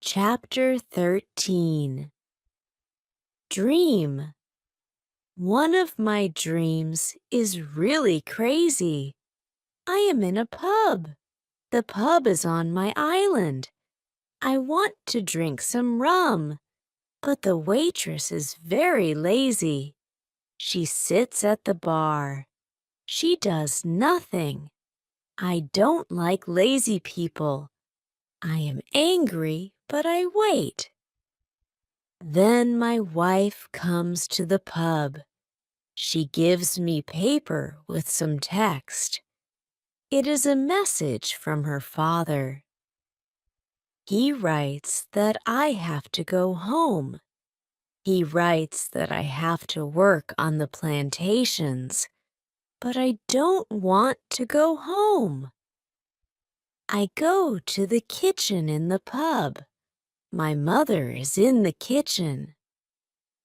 Chapter 13. Dream. One of my dreams is really crazy. I am in a pub. The pub is on my island. I want to drink some rum, but the waitress is very lazy. She sits at the bar. She does nothing. I don't like lazy people. I am angry, but I wait. Then my wife comes to the pub. She gives me paper with some text. It is a message from her father. He writes that I have to go home. He writes that I have to work on the plantations, but I don't want to go home. I go to the kitchen in the pub. My mother is in the kitchen.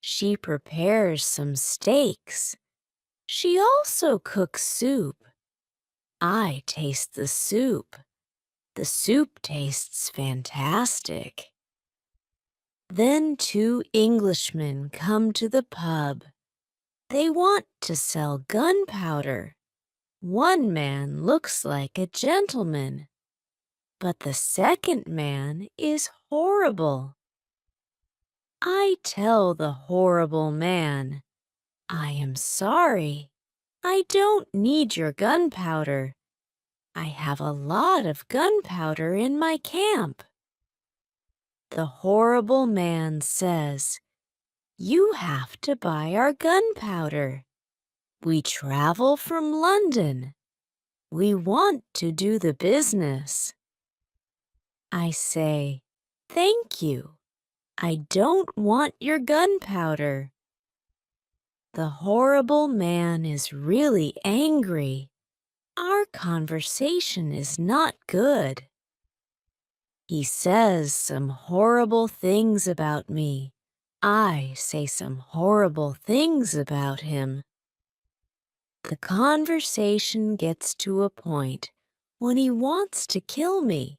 She prepares some steaks. She also cooks soup. I taste the soup. The soup tastes fantastic. Then two Englishmen come to the pub. They want to sell gunpowder. One man looks like a gentleman, but the second man is horrible. I tell the horrible man, "I am sorry. I don't need your gunpowder. I have a lot of gunpowder in my camp." The horrible man says, "You have to buy our gunpowder. We travel from London. We want to do the business." I say, "Thank you. I don't want your gunpowder." The horrible man is really angry. Our conversation is not good. He says some horrible things about me. I say some horrible things about him. The conversation gets to a point when he wants to kill me.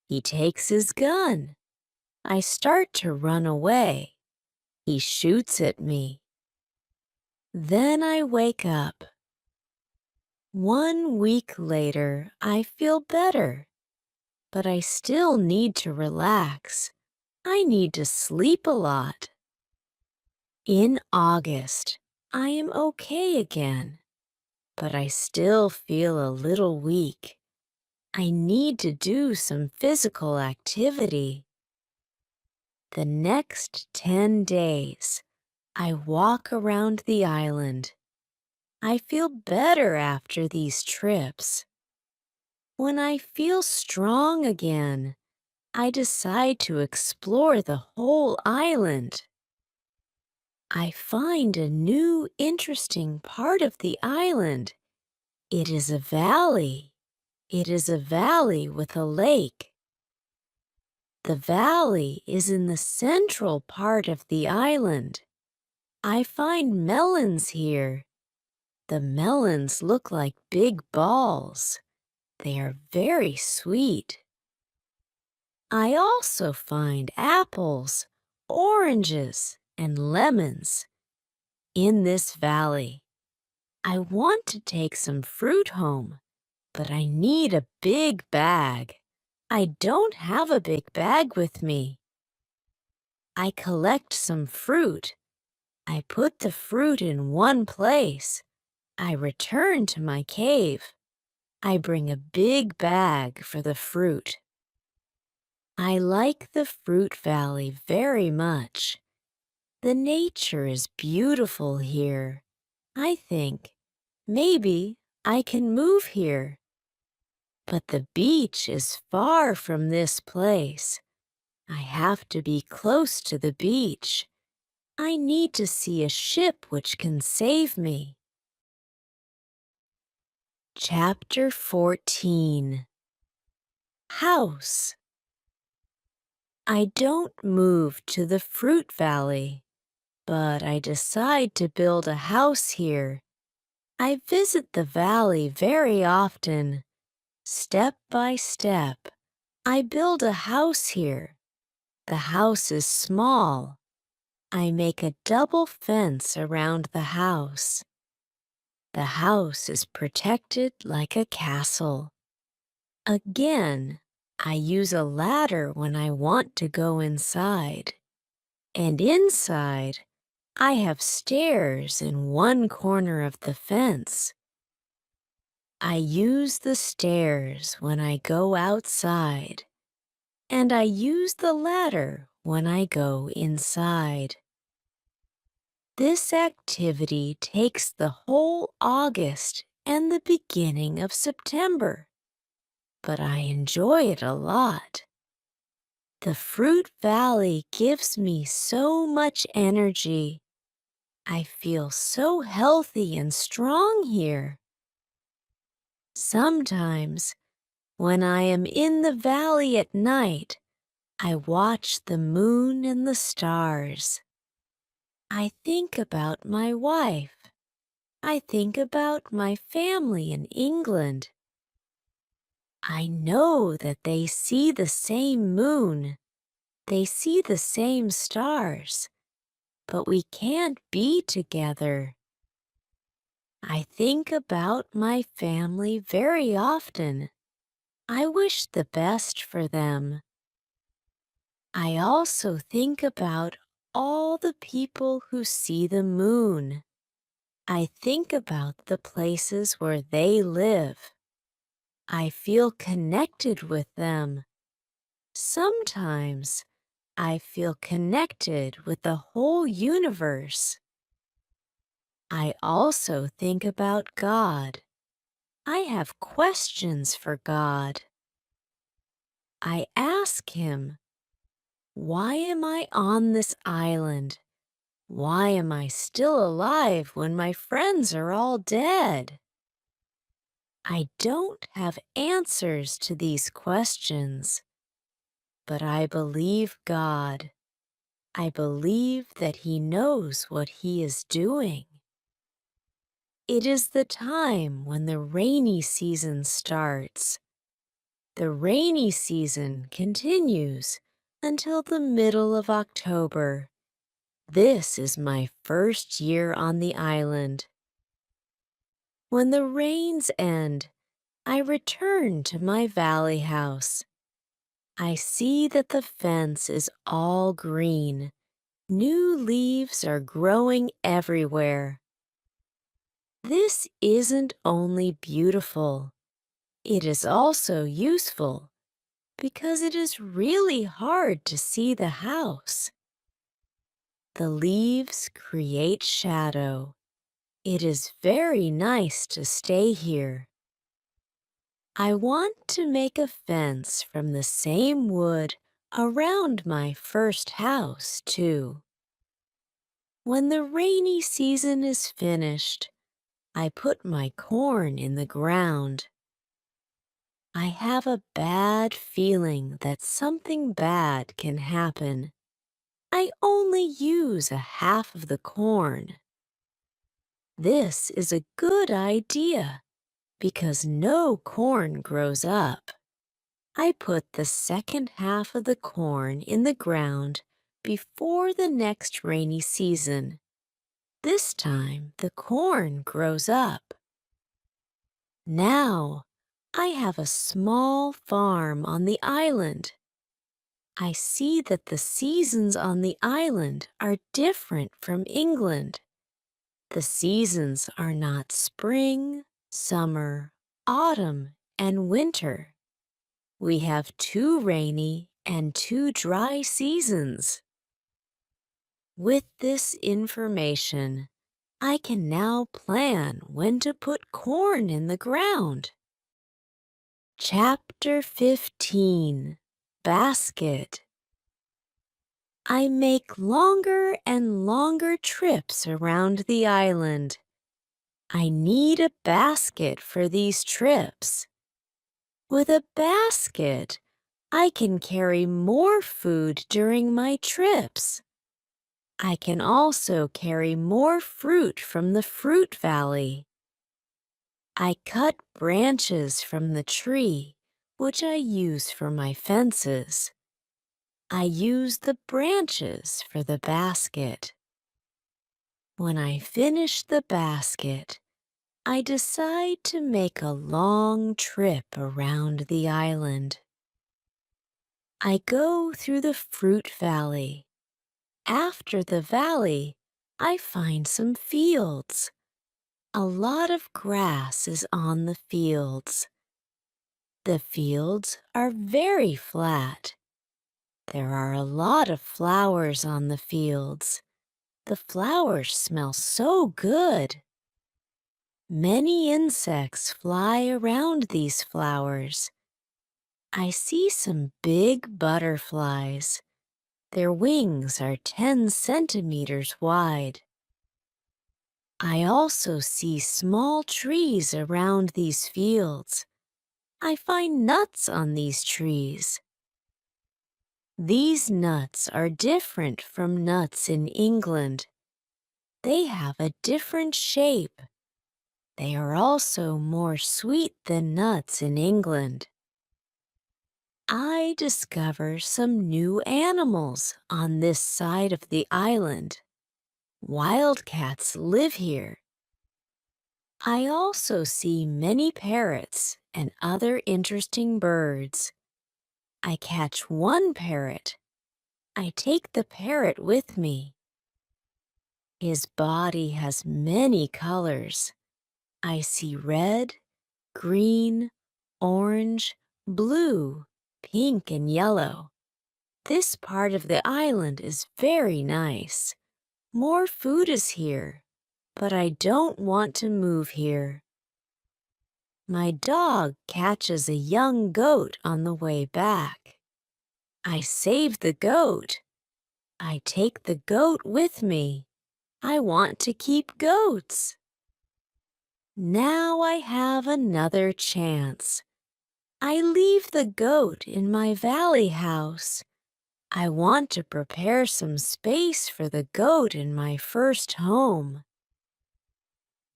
He takes his gun. I start to run away. He shoots at me. Then I wake up. 1 week later, I feel better, but I still need to relax. I need to sleep a lot. In August, I am okay again, but I still feel a little weak. I need to do some physical activity. The next 10 days, I walk around the island. I feel better after these trips. When I feel strong again, I decide to explore the whole island. I find a new interesting part of the island. It is a valley. It is a valley with a lake. The valley is in the central part of the island. I find melons here. The melons look like big balls. They are very sweet. I also find apples, oranges, and lemons. In this valley, I want to take some fruit home, but I need a big bag. I don't have a big bag with me. I collect some fruit. I put the fruit in one place. I return to my cave. I bring a big bag for the fruit. I like the fruit valley very much. The nature is beautiful here. I think maybe I can move here. But the beach is far from this place. I have to be close to the beach. I need to see a ship which can save me. Chapter 14. House. I don't move to the fruit valley, but I decide to build a house here. I visit the valley very often. Step by step, I build a house here. The house is small. I make a double fence around the house. The house is protected like a castle. Again, I use a ladder when I want to go inside. And inside, I have stairs in one corner of the fence. I use the stairs when I go outside, and I use the ladder when I go inside. This activity takes the whole August and the beginning of September, but I enjoy it a lot. The Fruit Valley gives me so much energy. I feel so healthy and strong here. Sometimes, when I am in the valley at night, I watch the moon and the stars. I think about my wife. I think about my family in England. I know that they see the same moon. They see the same stars, but we can't be together. I think about my family very often. I wish the best for them. I also think about all the people who see the moon. I think about the places where they live. I feel connected with them. Sometimes I feel connected with the whole universe. I also think about God. I have questions for God. I ask him, why am I on this island? Why am I still alive when my friends are all dead? I don't have answers to these questions, but I believe God. I believe that He knows what He is doing. It is the time when the rainy season starts. The rainy season continues until the middle of October. This is my first year on the island. When the rains end, I return to my valley house. I see that the fence is all green. New leaves are growing everywhere. This isn't only beautiful, it is also useful because it is really hard to see the house. The leaves create shadow. It is very nice to stay here. I want to make a fence from the same wood around my first house, too. When the rainy season is finished, I put my corn in the ground. I have a bad feeling that something bad can happen. I only use a half of the corn. This is a good idea because no corn grows up. I put the second half of the corn in the ground before the next rainy season. This time the corn grows up. Now I have a small farm on the island. I see that the seasons on the island are different from England. The seasons are not spring, summer, autumn, and winter. We have 2 rainy and 2 dry seasons. With this information, I can now plan when to put corn in the ground. Chapter 15, Basket. I make longer and longer trips around the island. I need a basket for these trips. With a basket, I can carry more food during my trips. I can also carry more fruit from the fruit valley. I cut branches from the tree, which I use for my fences. I use the branches for the basket. When I finish the basket, I decide to make a long trip around the island. I go through the fruit valley. After the valley, I find some fields. A lot of grass is on the fields. The fields are very flat. There are a lot of flowers on the fields. The flowers smell so good. Many insects fly around these flowers. I see some big butterflies. Their wings are 10 centimeters wide. I also see small trees around these fields. I find nuts on these trees. These nuts are different from nuts in England. They have a different shape. They are also more sweet than nuts in England. I discover some new animals on this side of the island. Wildcats live here. I also see many parrots and other interesting birds. I catch one parrot. I take the parrot with me. His body has many colors. I see red, green, orange, blue, pink, and yellow. This part of the island is very nice. More food is here, but I don't want to move here. My dog catches a young goat on the way back. I save the goat. I take the goat with me. I want to keep goats. Now I have another chance. I leave the goat in my valley house. I want to prepare some space for the goat in my first home.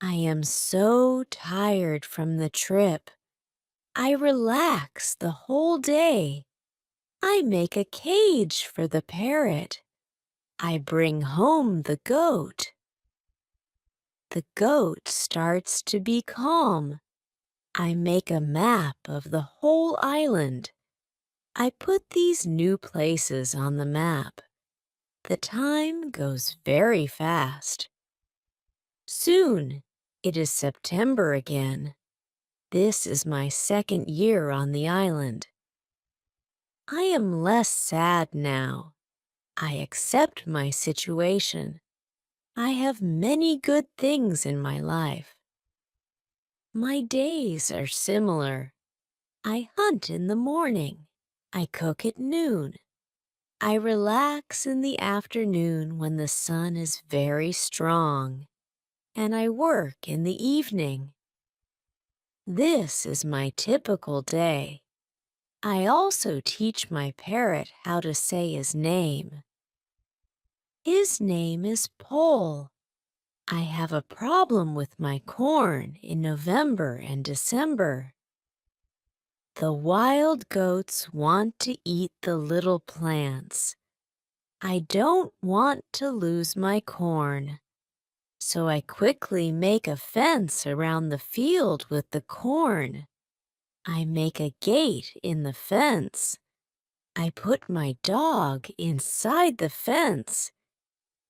I am so tired from the trip. I relax the whole day. I make a cage for the parrot. I bring home the goat. The goat starts to be calm. I make a map of the whole island. I put these new places on the map. The time goes very fast. Soon, it is September again. This is my second year on the island. I am less sad now. I accept my situation. I have many good things in my life. My days are similar. I hunt in the morning. I cook at noon. I relax in the afternoon when the sun is very strong, and I work in the evening. This is my typical day. I also teach my parrot how to say his name. His name is Pole. I have a problem with my corn in November and December. The wild goats want to eat the little plants. I don't want to lose my corn, so I quickly make a fence around the field with the corn. I make a gate in the fence. I put my dog inside the fence.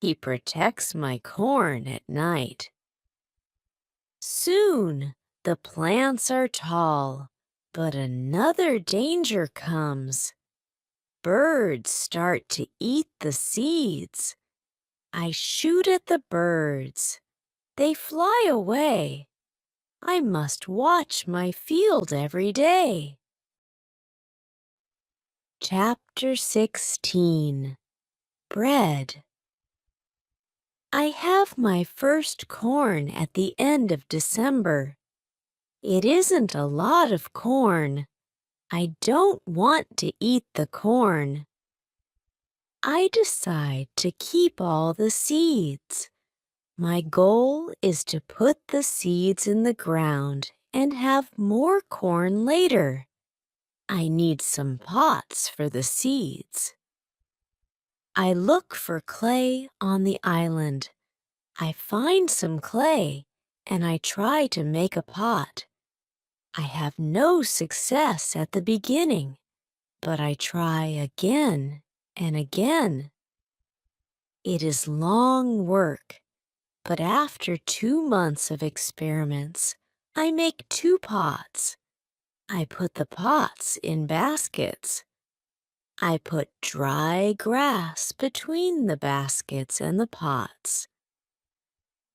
He protects my corn at night. Soon the plants are tall, but another danger comes. Birds start to eat the seeds. I shoot at the birds. They fly away. I must watch my field every day. Chapter 16. Bread. I have my first corn at the end of December. It isn't a lot of corn. I don't want to eat the corn. I decide to keep all the seeds. My goal is to put the seeds in the ground and have more corn later. I need some pots for the seeds. I look for clay on the island. I find some clay and I try to make a pot. I have no success at the beginning, but I try again and again. It is long work, but after 2 months of experiments, I make 2 pots. I put the pots in baskets. I put dry grass between the baskets and the pots.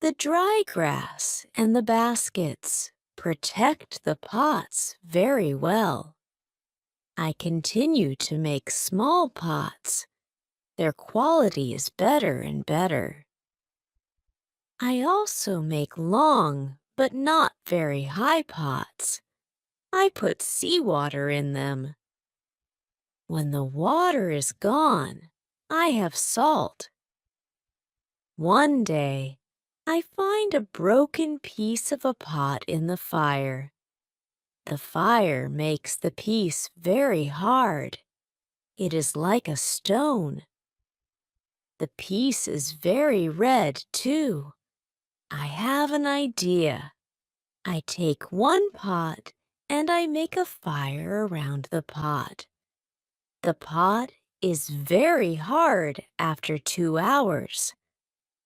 The dry grass and the baskets protect the pots very well. I continue to make small pots. Their quality is better and better. I also make long but not very high pots. I put seawater in them. When the water is gone, I have salt. One day, I find a broken piece of a pot in the fire. The fire makes the piece very hard. It is like a stone. The piece is very red, too. I have an idea. I take one pot and I make a fire around the pot. The pot is very hard after 2 hours.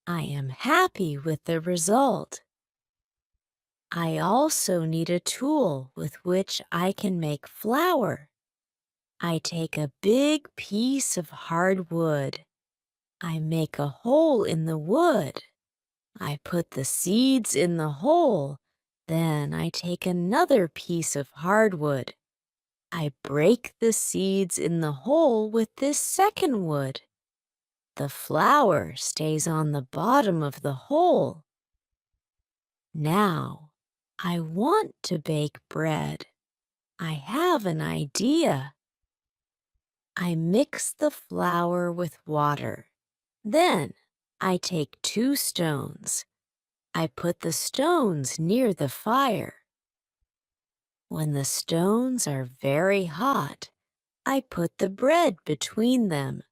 I am happy with the result. I also need a tool with which I can make flour. I take a big piece of hard wood. I make a hole in the wood. I put the seeds in the hole. Then I take another piece of hardwood. I break the seeds in the hole with this second wood. The flour stays on the bottom of the hole. Now, I want to bake bread. I have an idea. I mix the flour with water. Then, I take 2 stones. I put the stones near the fire. When the stones are very hot, I put the bread between them.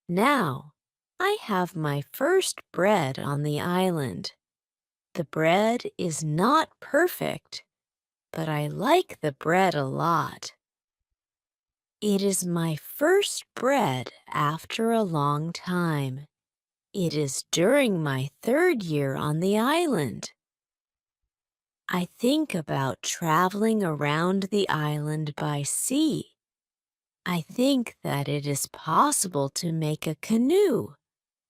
Now, I have my first bread on the island. The bread is not perfect, but I like the bread a lot. It is my first bread after a long time. It is during my 3rd year on the island. I think about traveling around the island by sea. I think that it is possible to make a canoe.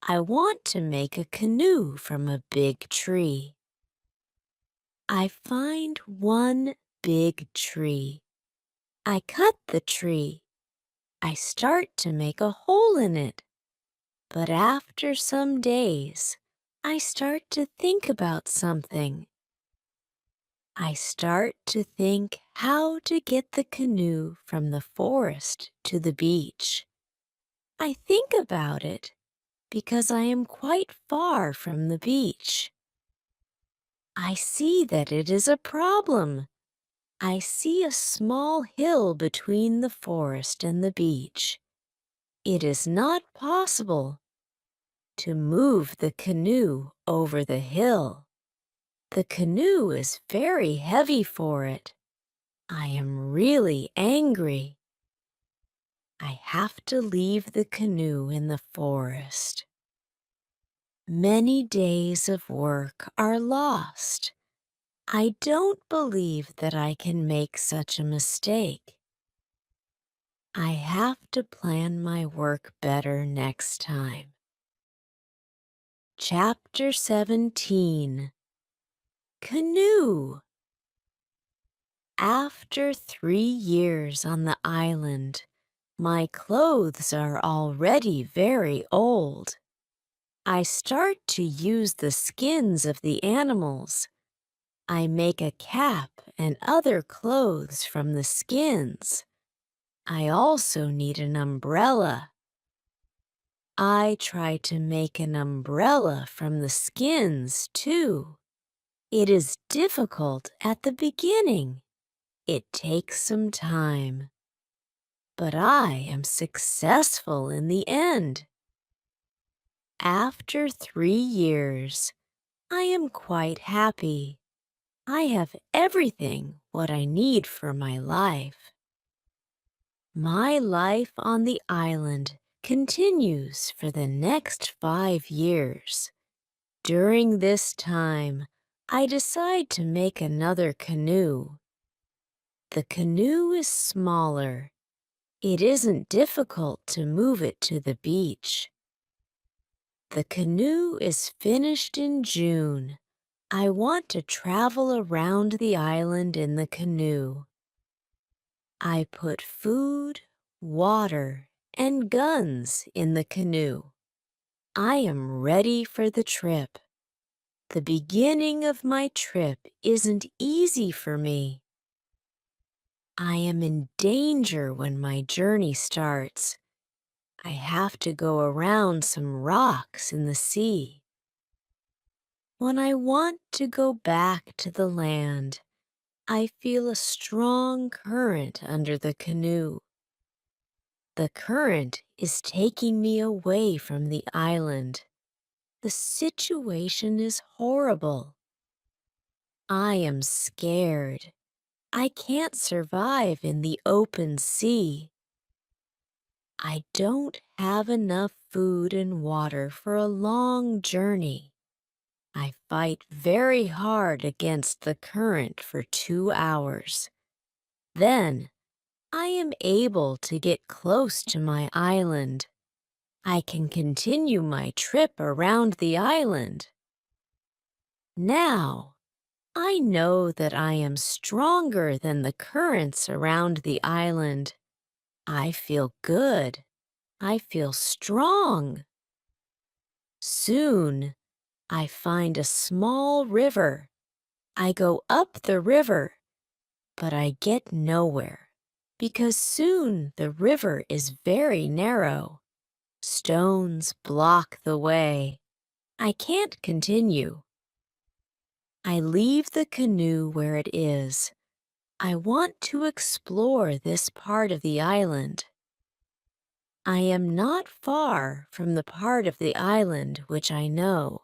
I want to make a canoe from a big tree. I find one big tree. I cut the tree. I start to make a hole in it. But after some days, I start to think about something. I start to think how to get the canoe from the forest to the beach. I think about it because I am quite far from the beach. I see that it is a problem. I see a small hill between the forest and the beach. It is not possible to move the canoe over the hill. The canoe is very heavy for it. I am really angry. I have to leave the canoe in the forest. Many days of work are lost. I don't believe that I can make such a mistake. I have to plan my work better next time. Chapter 17. Canoe. After 3 years on the island, my clothes are already very old. I start to use the skins of the animals. I make a cap and other clothes from the skins. I also need an umbrella. I try to make an umbrella from the skins, too. It is difficult at the beginning. It takes some time. but I am successful in the end. After 3 years, I am quite happy. I have everything what I need for my life. My life on the island continues for the next 5 years. During this time, I decide to make another canoe. The canoe is smaller. It isn't difficult to move it to the beach. The canoe is finished in June. I want to travel around the island in the canoe. I put food, water, and guns in the canoe. I am ready for the trip. The beginning of my trip isn't easy for me. I am in danger when my journey starts. I have to go around some rocks in the sea. When I want to go back to the land, I feel a strong current under the canoe. The current is taking me away from the island. The situation is horrible. I am scared. I can't survive in the open sea. I don't have enough food and water for a long journey. I fight very hard against the current for 2 hours. Then, I am able to get close to my island. I can continue my trip around the island. Now, I know that I am stronger than the currents around the island. I feel good. I feel strong. Soon, I find a small river. I go up the river, but I get nowhere because soon the river is very narrow. Stones block the way. I can't continue. I leave the canoe where it is. I want to explore this part of the island. I am not far from the part of the island which I know.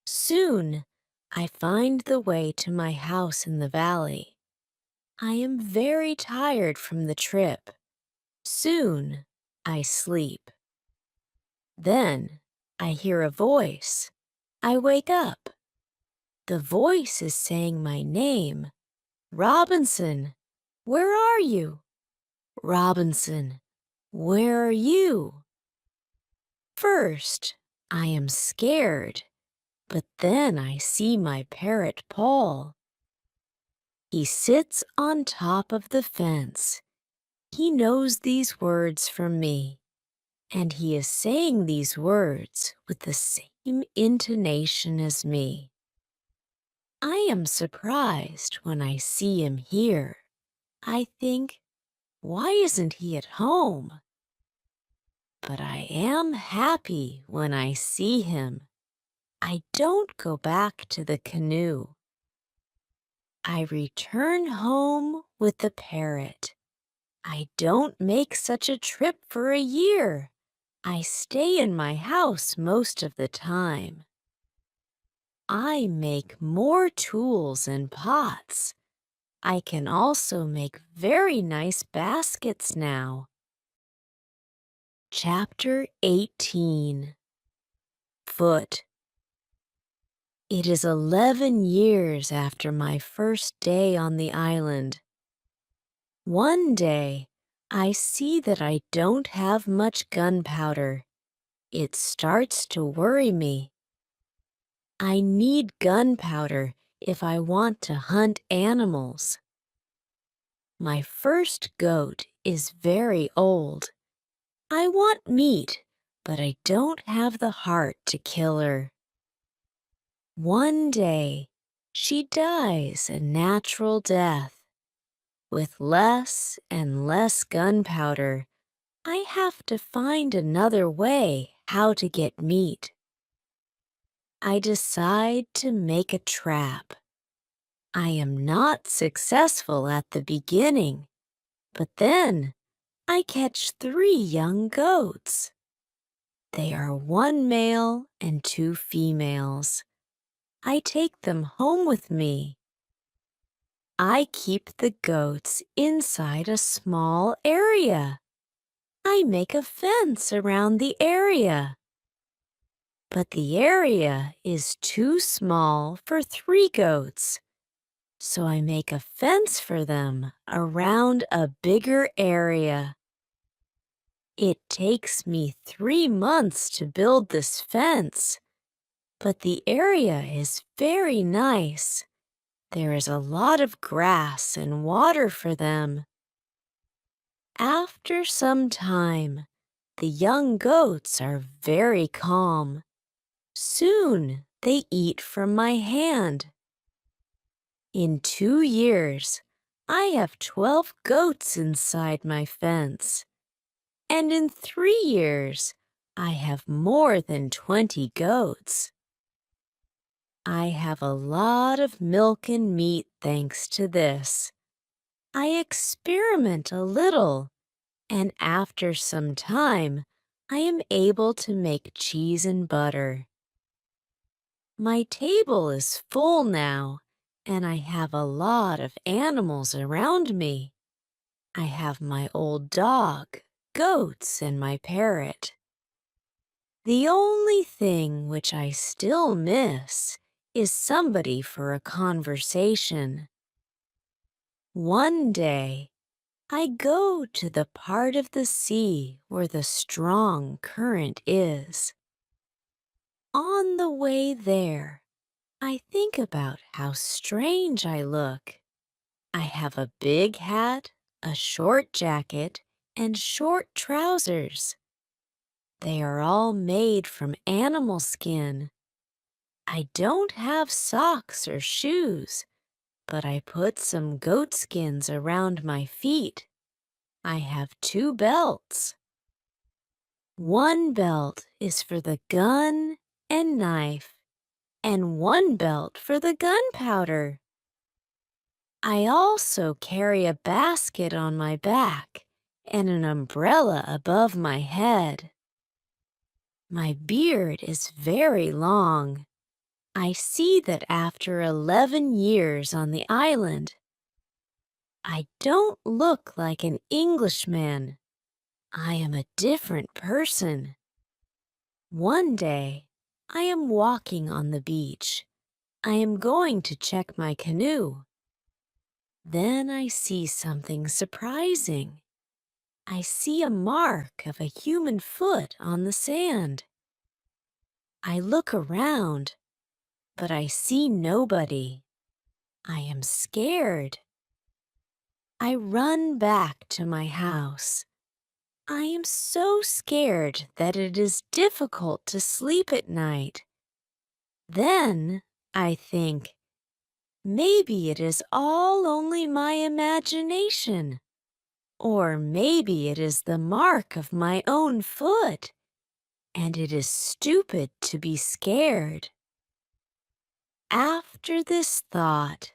Soon, I find the way to my house in the valley. I am very tired from the trip. Soon, I sleep. Then, I hear a voice. I wake up. The voice is saying my name. Robinson, where are you? Robinson, where are you? First, I am scared, but then I see my parrot Paul. He sits on top of the fence. He knows these words from me, and he is saying these words with the same intonation as me. I am surprised when I see him here. I think, why isn't he at home? But I am happy when I see him. I don't go back to the canoe. I return home with the parrot. I don't make such a trip for a year. I stay in my house most of the time. I make more tools and pots. I can also make very nice baskets now. Chapter 18. Foot. It is 11 years after my first day on the island. One day, I see that I don't have much gunpowder. It starts to worry me. I need gunpowder if I want to hunt animals. My first goat is very old. I want meat, but I don't have the heart to kill her. One day, she dies a natural death. With less and less gunpowder, I have to find another way how to get meat. I decide to make a trap. I am not successful at the beginning, but then I catch 3 young goats. They are 1 male and 2 females. I take them home with me. I keep the goats inside a small area. I make a fence around the area. But the area is too small for 3 goats, so I make a fence for them around a bigger area. It takes me 3 months to build this fence, but the area is very nice. There is a lot of grass and water for them. After some time, the young goats are very calm. Soon they eat from my hand. In 2 years, I have 12 goats inside my fence. And in 3 years, I have more than 20 goats. I have a lot of milk and meat thanks to this. I experiment a little, and after some time, I am able to make cheese and butter. My table is full now, and I have a lot of animals around me. I have my old dog, goats, and my parrot. The only thing which I still miss is somebody for a conversation. One day, I go to the part of the sea where the strong current is. On the way there, I think about how strange I look. I have a big hat, a short jacket, and short trousers. They are all made from animal skin. I don't have socks or shoes, but I put some goat skins around my feet. I have 2 belts. One belt is for the gun and knife, and one belt for the gunpowder. I also carry a basket on my back and an umbrella above my head. My beard is very long. I see that after 11 years on the island, I don't look like an Englishman. I am a different person. One day, I am walking on the beach. I am going to check my canoe. Then I see something surprising. I see a mark of a human foot on the sand. I look around, but I see nobody. I am scared. I run back to my house. I am so scared that it is difficult to sleep at night. Then I think, maybe it is all only my imagination. Or maybe it is the mark of my own foot, and it is stupid to be scared. After this thought,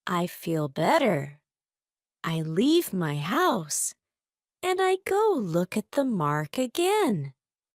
I feel better. I leave my house, and I go look at the mark again.